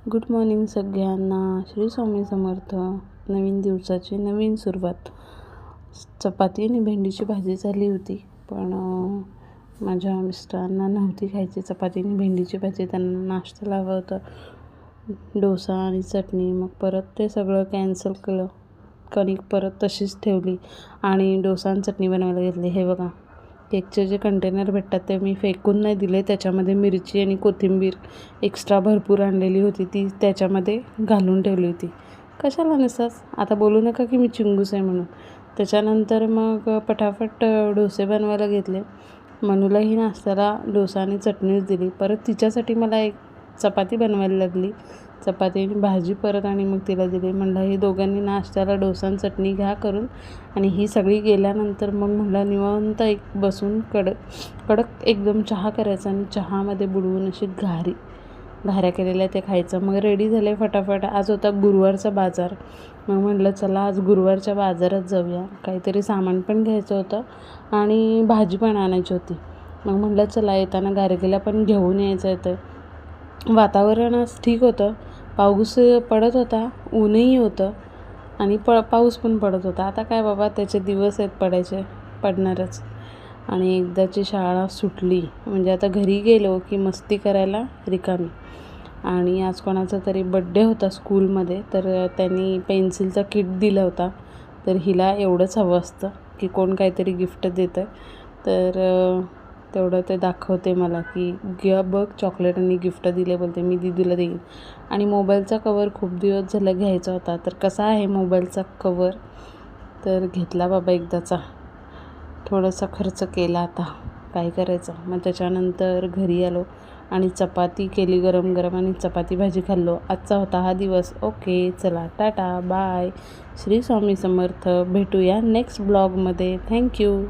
Good morning सगळ्यांना. श्री स्वामी समर्थ. नवीन दिवसाची नवीन सुरुवात. चपाती आणि भेंडीची भाजी झाली होती, पण माझ्या मिस्टरांना नव्हती खायची चपाती आणि भेंडीची भाजी. त्यांना नाश्त्याला हवं होतं डोसा आणि चटणी. मग परत ते सगळं कॅन्सल केलं. कणिक परत तशीच ठेवली आणि डोसा आणि चटणी बनवायला घेतली. हे बघा, केकचे जे कंटेनर भेटतात ते मी फेकून नाही दिले. त्याच्यामध्ये मिरची आणि कोथिंबीर एक्स्ट्रा भरपूर आणलेली होती, ती त्याच्यामध्ये घालून ठेवली होती. कशाला नसाच, आता बोलू नका की मी चिंगूस आहे म्हणून. त्याच्यानंतर मग पटापट डोसे बनवायला घेतले. मनूलाही नाश्त्याला डोसा आणि चटणीच दिली. परत तिच्यासाठी मला एक चपाती बनवायला लागली. चपाती आणि भाजी परत आणि मग तिला दिली. म्हणलं ही दोघांनी नाश्त्याला डोसा आणि चटणी घ्या करून. आणि ही सगळी गेल्यानंतर मग म्हणलं निवांत एक बसून कडक एकदम चहा करायचा आणि चहामध्ये बुडवून अशी घाऱ्या केलेल्या ते खायचं. मग रेडी झाले फटाफट. आज होता गुरुवारचा बाजार. मग म्हटलं चला आज गुरुवारच्या बाजारात जाऊया, काहीतरी सामान पण घ्यायचं होतं आणि भाजी पण आणायची होती. मग म्हटलं चला येताना गारगेला पण घेऊन यायचं होतं. वातावरण आज ठीक होतं, पाऊस पडत होता, ऊनही होतं आणि पाऊस पण पडत होता. आता काय बाबा, त्याचे दिवस आहेत, पडणारच. आणि एकदाची शाळा सुटली म्हणजे आता घरी गेलो की मस्ती करायला रिकामी. आणि आज कोणाचा तरी बड्डे होता स्कूलमध्ये, तर त्यांनी पेन्सिलचा किट दिला होता. तर हिला एवढंच हवं असतं की कोण काहीतरी गिफ्ट देतं, तर तेवढं ते दाखवते मला की बघ चॉकलेट आणि गिफ्ट दिले, बोलते मी दीदीला देईन. आणि मोबाईलचा कवर खूप दिवस झाला घ्यायचा होता. तर कसा आहे मोबाईलचा कवर, तर घेतला बाबा एकदाचा. थोडासा खर्च केला, आता काय करायचं. मग त्याच्यानंतर घरी आलो आणि चपाती केली गरम गरम आणि चपाती भाजी खाल्लो. आजचा होता हा दिवस. ओके, चला टाटा बाय. श्री स्वामी समर्थ. भेटूया नेक्स्ट ब्लॉगमध्ये. थँक्यू.